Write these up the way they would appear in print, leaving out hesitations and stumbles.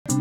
Hey,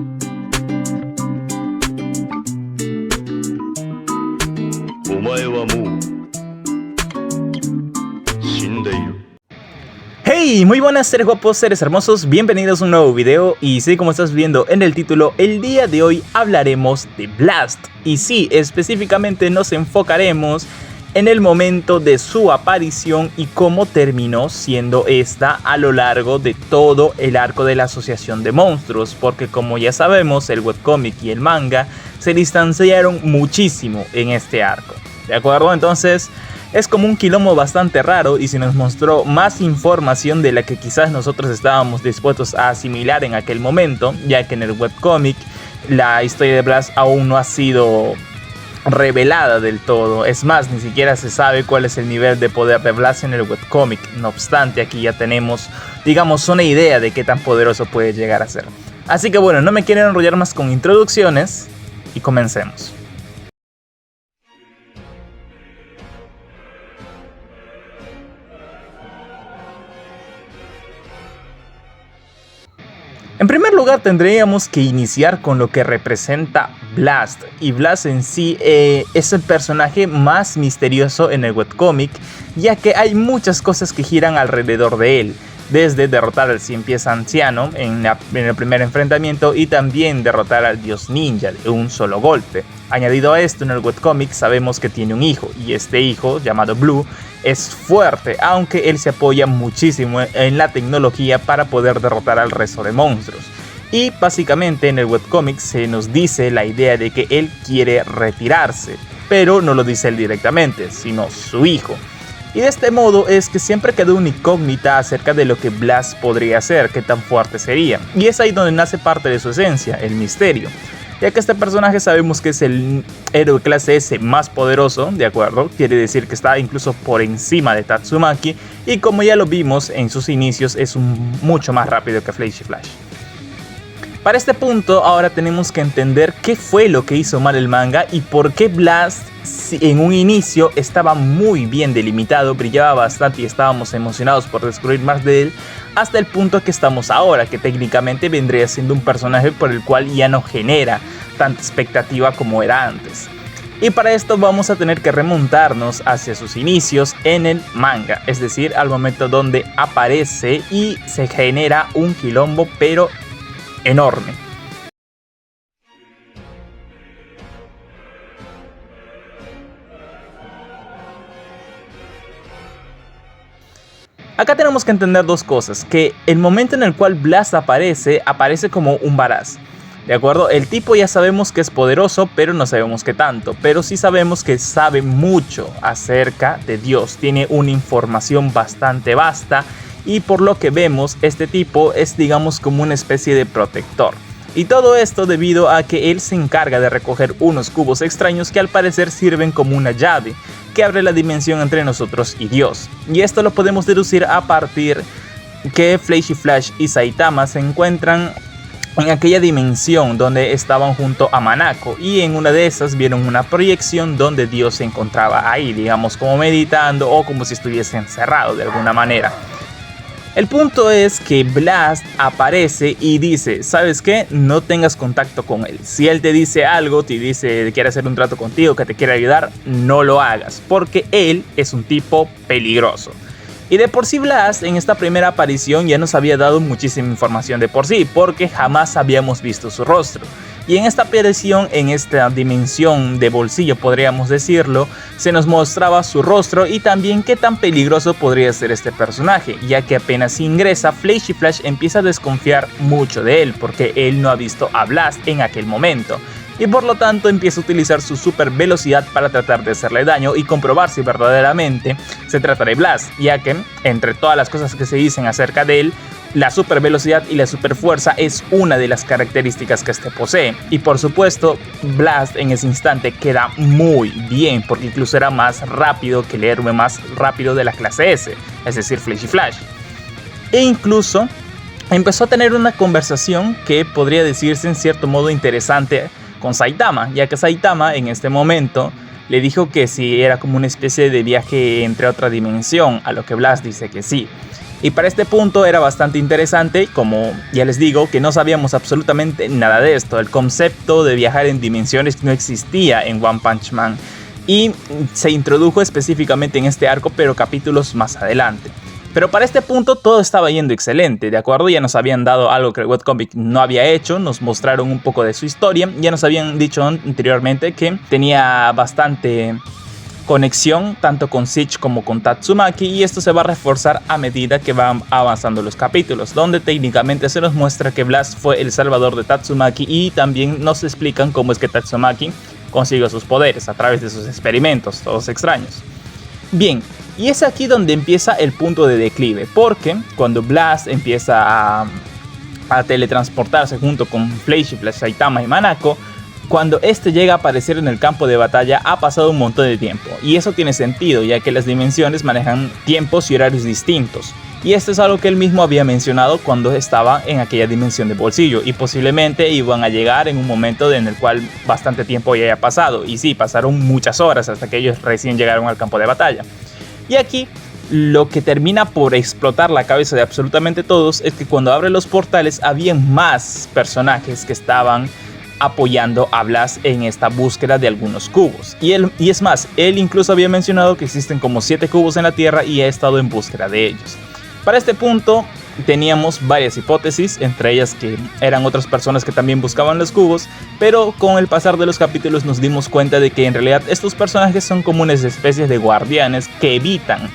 muy buenas seres guapos, seres hermosos, bienvenidos a un nuevo video. Y sí, como estás viendo en el título, el día de hoy hablaremos de Blast. Y sí, específicamente nos enfocaremos en el momento de su aparición y cómo terminó siendo esta a lo largo de todo el arco de la Asociación de Monstruos, porque como ya sabemos, el webcómic y el manga se distanciaron muchísimo en este arco, ¿de acuerdo? Entonces es como un quilombo bastante raro y se nos mostró más información de la que quizás nosotros estábamos dispuestos a asimilar en aquel momento, ya que en el webcómic la historia de Blast aún no ha sido revelada del todo. Es más, ni siquiera se sabe cuál es el nivel de poder de Blast en el webcómic. No obstante, aquí ya tenemos, digamos, una idea de qué tan poderoso puede llegar a ser. Así que bueno, no me quiero enrollar más con introducciones y comencemos. En primer lugar tendríamos que iniciar con lo que representa Blast, y Blast en sí es el personaje más misterioso en el webcómic, ya que hay muchas cosas que giran alrededor de él, desde derrotar al 100 pies anciano en el primer enfrentamiento y también derrotar al dios ninja de un solo golpe. Añadido a esto, en el webcómic sabemos que tiene un hijo, y este hijo, llamado Blue, es fuerte, aunque él se apoya muchísimo en la tecnología para poder derrotar al resto de monstruos. Y básicamente en el webcómic se nos dice la idea de que él quiere retirarse, pero no lo dice él directamente, sino su hijo. Y de este modo es que siempre quedó una incógnita acerca de lo que Blast podría ser, qué tan fuerte sería. Y es ahí donde nace parte de su esencia, el misterio. Ya que este personaje sabemos que es el héroe clase S más poderoso, ¿de acuerdo? Quiere decir que está incluso por encima de Tatsumaki. Y como ya lo vimos en sus inicios, es mucho más rápido que Flashy Flash. Para este punto ahora tenemos que entender qué fue lo que hizo mal el manga y por qué Blast en un inicio estaba muy bien delimitado, brillaba bastante y estábamos emocionados por descubrir más de él, hasta el punto que estamos ahora, que técnicamente vendría siendo un personaje por el cual ya no genera tanta expectativa como era antes. Y para esto vamos a tener que remontarnos hacia sus inicios en el manga, es decir, al momento donde aparece y se genera un quilombo pero enorme. Acá tenemos que entender dos cosas, que el momento en el cual Blast aparece como un Varaz, ¿de acuerdo? El tipo ya sabemos que es poderoso, pero no sabemos qué tanto, pero sí sabemos que sabe mucho acerca de Dios, tiene una información bastante vasta y por lo que vemos este tipo es, digamos, como una especie de protector. Y todo esto debido a que él se encarga de recoger unos cubos extraños que al parecer sirven como una llave que abre la dimensión entre nosotros y Dios. Y esto lo podemos deducir a partir que Flashy Flash y Saitama se encuentran en aquella dimensión donde estaban junto a Manako, y en una de esas vieron una proyección donde Dios se encontraba ahí, digamos como meditando o como si estuviese encerrado de alguna manera. El punto es que Blast aparece y dice, ¿sabes qué? No tengas contacto con él. Si él te dice algo, te dice que quiere hacer un trato contigo, que te quiere ayudar, no lo hagas, porque él es un tipo peligroso. Y de por sí Blast en esta primera aparición ya nos había dado muchísima información de por sí, porque jamás habíamos visto su rostro. Y en esta aparición, en esta dimensión de bolsillo podríamos decirlo, se nos mostraba su rostro y también qué tan peligroso podría ser este personaje, ya que apenas ingresa, Flashy Flash empieza a desconfiar mucho de él, porque él no ha visto a Blast en aquel momento. Y por lo tanto empieza a utilizar su super velocidad para tratar de hacerle daño y comprobar si verdaderamente se trata de Blast, ya que entre todas las cosas que se dicen acerca de él, la super velocidad y la super fuerza es una de las características que este posee. Y por supuesto, Blast en ese instante queda muy bien, porque incluso era más rápido que el héroe más rápido de la clase S, es decir, Flashy Flash. E incluso empezó a tener una conversación que podría decirse en cierto modo interesante con Saitama, ya que Saitama en este momento le dijo que si era como una especie de viaje entre otra dimensión, a lo que Blast dice que sí. Y para este punto era bastante interesante, como ya les digo, que no sabíamos absolutamente nada de esto. El concepto de viajar en dimensiones no existía en One Punch Man y se introdujo específicamente en este arco, pero capítulos más adelante. Pero para este punto todo estaba yendo excelente, ¿de acuerdo? Ya nos habían dado algo que el webcomic no había hecho, nos mostraron un poco de su historia, ya nos habían dicho anteriormente que tenía bastante conexión tanto con Sich como con Tatsumaki, y esto se va a reforzar a medida que van avanzando los capítulos, donde técnicamente se nos muestra que Blast fue el salvador de Tatsumaki y también nos explican cómo es que Tatsumaki consiguió sus poderes a través de sus experimentos, todos extraños. Bien, y es aquí donde empieza el punto de declive, porque cuando Blast empieza a teletransportarse junto con Fleisch, Saitama y Manako, cuando este llega a aparecer en el campo de batalla ha pasado un montón de tiempo, y eso tiene sentido ya que las dimensiones manejan tiempos y horarios distintos, y esto es algo que él mismo había mencionado cuando estaba en aquella dimensión de bolsillo, y posiblemente iban a llegar en un momento en el cual bastante tiempo ya haya pasado, y sí, pasaron muchas horas hasta que ellos recién llegaron al campo de batalla. Y aquí lo que termina por explotar la cabeza de absolutamente todos es que cuando abre los portales habían más personajes que estaban apoyando a Blast en esta búsqueda de algunos cubos. Y es más, él incluso había mencionado que existen como 7 cubos en la Tierra y ha estado en búsqueda de ellos. Para este punto teníamos varias hipótesis, entre ellas que eran otras personas que también buscaban los cubos, pero con el pasar de los capítulos nos dimos cuenta de que en realidad estos personajes son como unas especies de guardianes que evitan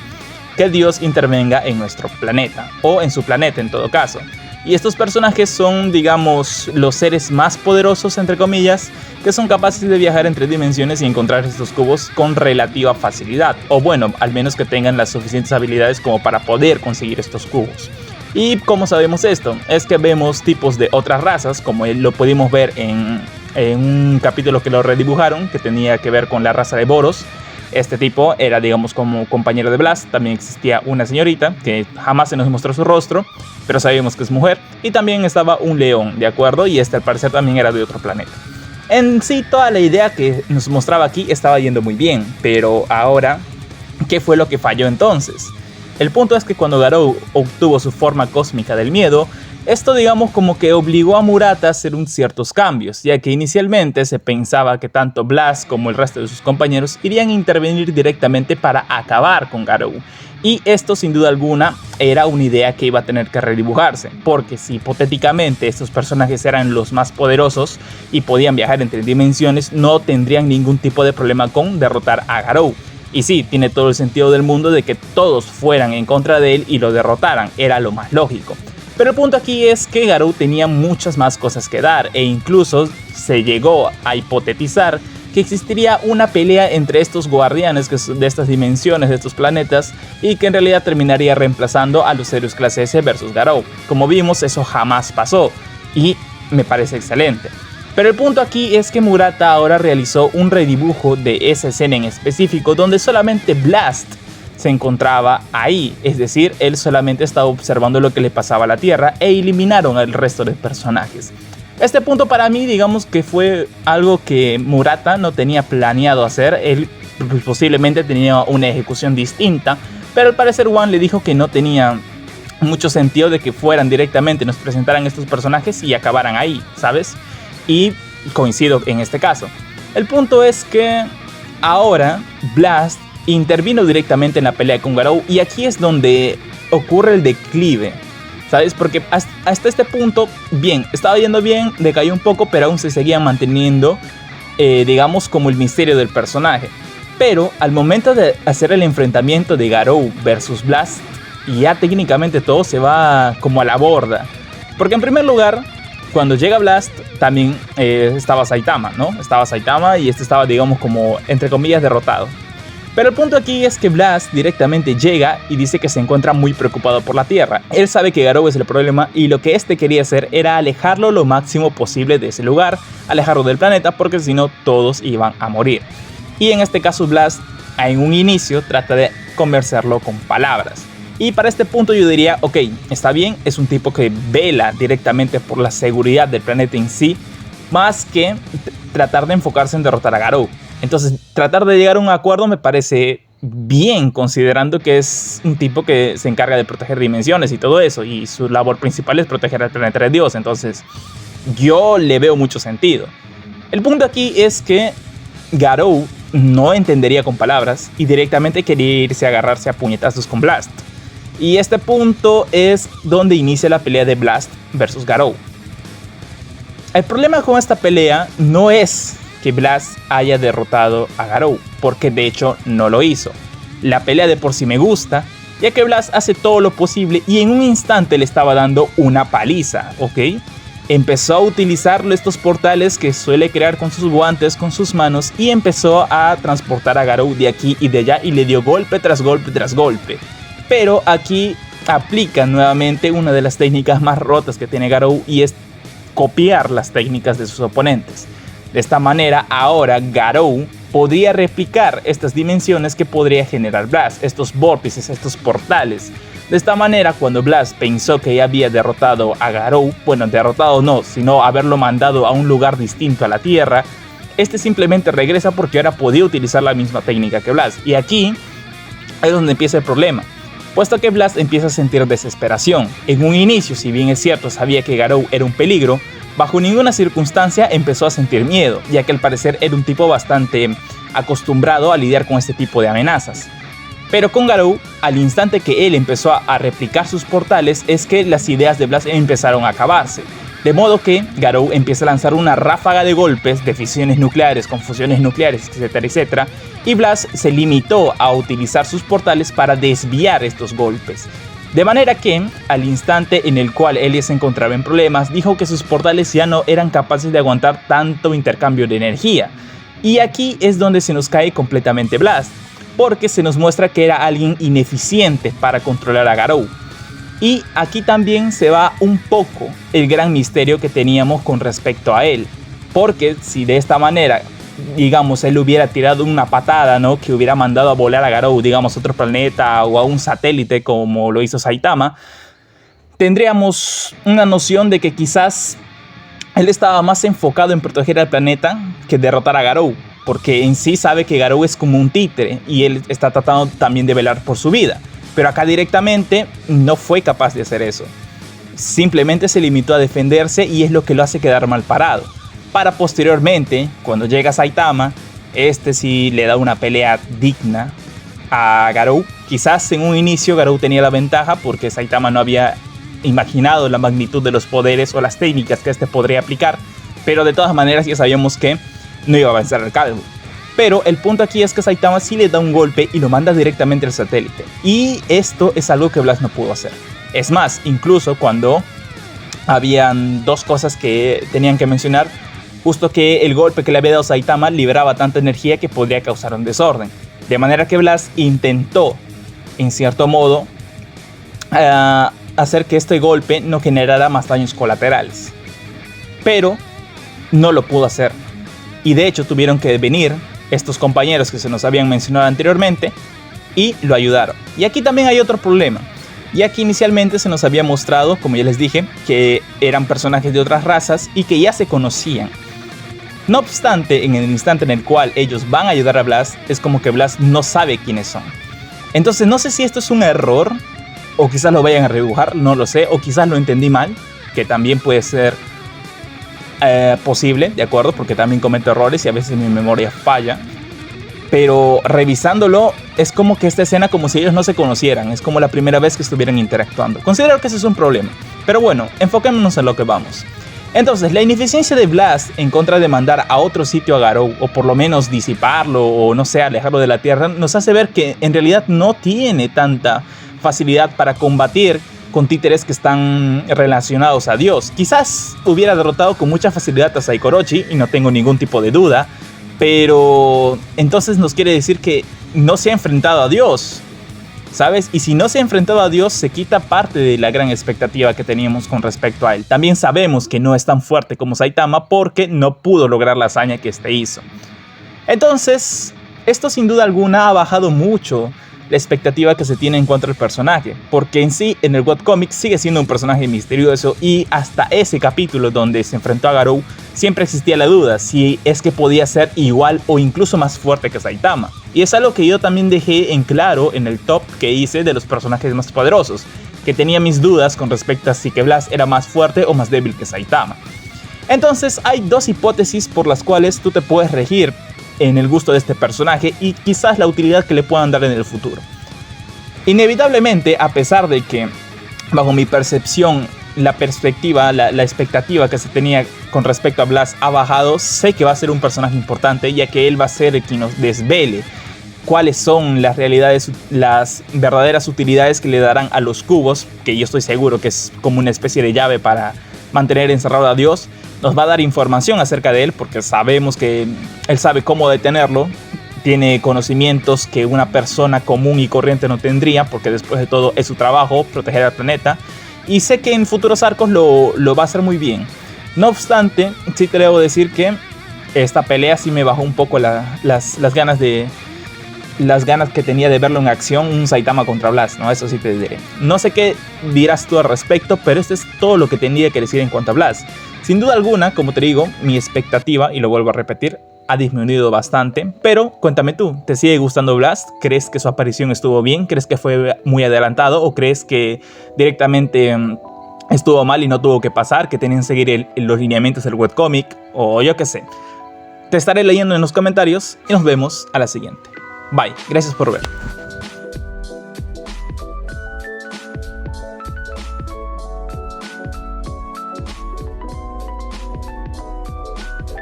que Dios intervenga en nuestro planeta, o en su planeta en todo caso. Y estos personajes son, digamos, los seres más poderosos, entre comillas, que son capaces de viajar entre dimensiones y encontrar estos cubos con relativa facilidad. O bueno, al menos que tengan las suficientes habilidades como para poder conseguir estos cubos. ¿Y cómo sabemos esto? Es que vemos tipos de otras razas, como lo pudimos ver en un capítulo que lo redibujaron, que tenía que ver con la raza de Boros. Este tipo era, digamos, como compañero de Blast. También existía una señorita que jamás se nos mostró su rostro, pero sabíamos que es mujer. Y también estaba un león, ¿de acuerdo? Y este al parecer también era de otro planeta. En sí, toda la idea que nos mostraba aquí estaba yendo muy bien. Pero ahora, ¿qué fue lo que falló entonces? El punto es que cuando Garou obtuvo su forma cósmica del miedo, esto, digamos, como que obligó a Murata a hacer ciertos cambios, ya que inicialmente se pensaba que tanto Blast como el resto de sus compañeros irían a intervenir directamente para acabar con Garou. Y esto, sin duda alguna, era una idea que iba a tener que redibujarse, porque si hipotéticamente estos personajes eran los más poderosos y podían viajar entre dimensiones, no tendrían ningún tipo de problema con derrotar a Garou. Y sí, tiene todo el sentido del mundo de que todos fueran en contra de él y lo derrotaran, era lo más lógico. Pero el punto aquí es que Garou tenía muchas más cosas que dar, e incluso se llegó a hipotetizar que existiría una pelea entre estos guardianes de estas dimensiones, de estos planetas, y que en realidad terminaría reemplazando a los héroes clase S versus Garou. Como vimos, eso jamás pasó, y me parece excelente. Pero el punto aquí es que Murata ahora realizó un redibujo de esa escena en específico, donde solamente Blast se encontraba ahí, es decir, él solamente estaba observando lo que le pasaba a la Tierra e eliminaron al resto de personajes. Este punto para mí, digamos que fue algo que Murata no tenía planeado hacer, él posiblemente tenía una ejecución distinta, pero al parecer One le dijo que no tenía mucho sentido de que fueran directamente, nos presentaran estos personajes y acabaran ahí, ¿sabes? Y coincido en este caso. El punto es que ahora Blast intervino directamente en la pelea con Garou, y aquí es donde ocurre el declive, ¿sabes? Porque hasta este punto, bien, estaba yendo bien, decayó un poco, pero aún se seguía manteniendo, digamos, como el misterio del personaje. Pero al momento de hacer el enfrentamiento de Garou versus Blast, ya técnicamente todo se va como a la borda. Porque en primer lugar, cuando llega Blast, también estaba Saitama, ¿no? Estaba Saitama y este estaba, digamos, como, entre comillas, derrotado. Pero el punto aquí es que Blast directamente llega y dice que se encuentra muy preocupado por la Tierra. Él sabe que Garou es el problema y lo que este quería hacer era alejarlo lo máximo posible de ese lugar, alejarlo del planeta, porque si no todos iban a morir. Y en este caso Blast, en un inicio, trata de convencerlo con palabras. Y para este punto yo diría, ok, está bien, es un tipo que vela directamente por la seguridad del planeta en sí, más que tratar de enfocarse en derrotar a Garou. Entonces, tratar de llegar a un acuerdo me parece bien, considerando que es un tipo que se encarga de proteger dimensiones y todo eso, y su labor principal es proteger al planeta de Dios. Entonces yo le veo mucho sentido. El punto aquí es que Garou no entendería con palabras y directamente quería irse a agarrarse a puñetazos con Blast. Y este punto es donde inicia la pelea de Blast versus Garou. El problema con esta pelea no es que Blast haya derrotado a Garou, porque de hecho no lo hizo. La pelea de por sí me gusta, ya que Blast hace todo lo posible y en un instante le estaba dando una paliza, ¿ok? Empezó a utilizar estos portales que suele crear con sus guantes, con sus manos, y empezó a transportar a Garou de aquí y de allá y le dio golpe tras golpe tras golpe. Pero aquí aplica nuevamente una de las técnicas más rotas que tiene Garou, y es copiar las técnicas de sus oponentes. De esta manera ahora Garou podría replicar estas dimensiones que podría generar Blast, estos vórtices, estos portales. De esta manera, cuando Blast pensó que ya había derrotado a Garou, bueno, derrotado no, sino haberlo mandado a un lugar distinto a la Tierra, este simplemente regresa porque ahora podía utilizar la misma técnica que Blast. Y aquí es donde empieza el problema, puesto que Blast empieza a sentir desesperación. En un inicio, si bien es cierto, sabía que Garou era un peligro, bajo ninguna circunstancia empezó a sentir miedo, ya que al parecer era un tipo bastante acostumbrado a lidiar con este tipo de amenazas. Pero con Garou, al instante que él empezó a replicar sus portales, es que las ideas de Blast empezaron a acabarse. De modo que Garou empieza a lanzar una ráfaga de golpes, de fisiones nucleares, con fusiones nucleares, etcétera, etcétera. Y Blast se limitó a utilizar sus portales para desviar estos golpes. De manera que, al instante en el cual él se encontraba en problemas, dijo que sus portales ya no eran capaces de aguantar tanto intercambio de energía. Y aquí es donde se nos cae completamente Blast, porque se nos muestra que era alguien ineficiente para controlar a Garou. Y aquí también se va un poco el gran misterio que teníamos con respecto a él, porque si de esta manera, digamos, él hubiera tirado una patada, ¿no?, que hubiera mandado a volar a Garou, digamos, a otro planeta o a un satélite como lo hizo Saitama, tendríamos una noción de que quizás él estaba más enfocado en proteger al planeta que derrotar a Garou, porque en sí sabe que Garou es como un títere y él está tratando también de velar por su vida. Pero acá directamente no fue capaz de hacer eso. Simplemente se limitó a defenderse y es lo que lo hace quedar mal parado. Para posteriormente, cuando llega Saitama, este sí le da una pelea digna a Garou. Quizás en un inicio Garou tenía la ventaja porque Saitama no había imaginado la magnitud de los poderes o las técnicas que este podría aplicar. Pero de todas maneras ya sabíamos que no iba a vencer al calvo. Pero el punto aquí es que Saitama sí le da un golpe y lo manda directamente al satélite. Y esto es algo que Blast no pudo hacer. Es más, incluso cuando habían dos cosas que tenían que mencionar, justo que el golpe que le había dado Saitama liberaba tanta energía que podría causar un desorden. De manera que Blast intentó, en cierto modo, hacer que este golpe no generara más daños colaterales. Pero no lo pudo hacer. Y de hecho tuvieron que venir estos compañeros que se nos habían mencionado anteriormente y lo ayudaron. Y aquí también hay otro problema, ya que inicialmente se nos había mostrado, como ya les dije, que eran personajes de otras razas y que ya se conocían. No obstante, en el instante en el cual ellos van a ayudar a Blast, es como que Blast no sabe quiénes son. Entonces no sé si esto es un error, o quizás lo vayan a redibujar, no lo sé, o quizás lo entendí mal, que también puede ser posible, de acuerdo, porque también cometo errores y a veces mi memoria falla. Pero revisándolo, es como que esta escena como si ellos no se conocieran, es como la primera vez que estuvieran interactuando. Considero que ese es un problema, pero bueno, enfoquémonos en lo que vamos. Entonces, la ineficiencia de Blast en contra de mandar a otro sitio a Garou, o por lo menos disiparlo, o no sé, alejarlo de la Tierra, nos hace ver que en realidad no tiene tanta facilidad para combatir con títeres que están relacionados a Dios. Quizás hubiera derrotado con mucha facilidad a Saikorochi, y no tengo ningún tipo de duda, pero entonces nos quiere decir que no se ha enfrentado a Dios, ¿sabes? Y si no se ha enfrentado a Dios, se quita parte de la gran expectativa que teníamos con respecto a él. También sabemos que no es tan fuerte como Saitama porque no pudo lograr la hazaña que este hizo. Entonces, esto sin duda alguna ha bajado mucho la expectativa que se tiene en cuanto al personaje, porque en sí en el webcomic sigue siendo un personaje misterioso y hasta ese capítulo donde se enfrentó a Garou siempre existía la duda si es que podía ser igual o incluso más fuerte que Saitama. Y es algo que yo también dejé en claro en el top que hice de los personajes más poderosos, que tenía mis dudas con respecto a si que Blast era más fuerte o más débil que Saitama. Entonces hay dos hipótesis por las cuales tú te puedes regir en el gusto de este personaje y quizás la utilidad que le puedan dar en el futuro. Inevitablemente, a pesar de que bajo mi percepción la perspectiva, la expectativa que se tenía con respecto a Blast ha bajado, sé que va a ser un personaje importante, ya que él va a ser el que nos desvele cuáles son las realidades, las verdaderas utilidades que le darán a los cubos, que yo estoy seguro que es como una especie de llave para mantener encerrado a Dios. Nos va a dar información acerca de él porque sabemos que él sabe cómo detenerlo. Tiene conocimientos que una persona común y corriente no tendría, porque después de todo es su trabajo proteger al planeta. Y sé que en futuros arcos lo va a hacer muy bien. No obstante, sí te debo decir que esta pelea sí me bajó un poco las ganas que tenía de verlo en acción, un Saitama contra Blast, ¿no? Eso sí te diré. No sé qué dirás tú al respecto, pero esto es todo lo que tenía que decir en cuanto a Blast. Sin duda alguna, como te digo, mi expectativa, y lo vuelvo a repetir, ha disminuido bastante, pero cuéntame tú, ¿te sigue gustando Blast? ¿Crees que su aparición estuvo bien? ¿Crees que fue muy adelantado? ¿O crees que directamente estuvo mal y no tuvo que pasar? ¿Que tenían que seguir los lineamientos del webcomic? O yo qué sé. Te estaré leyendo en los comentarios y nos vemos a la siguiente. Bye, gracias por ver.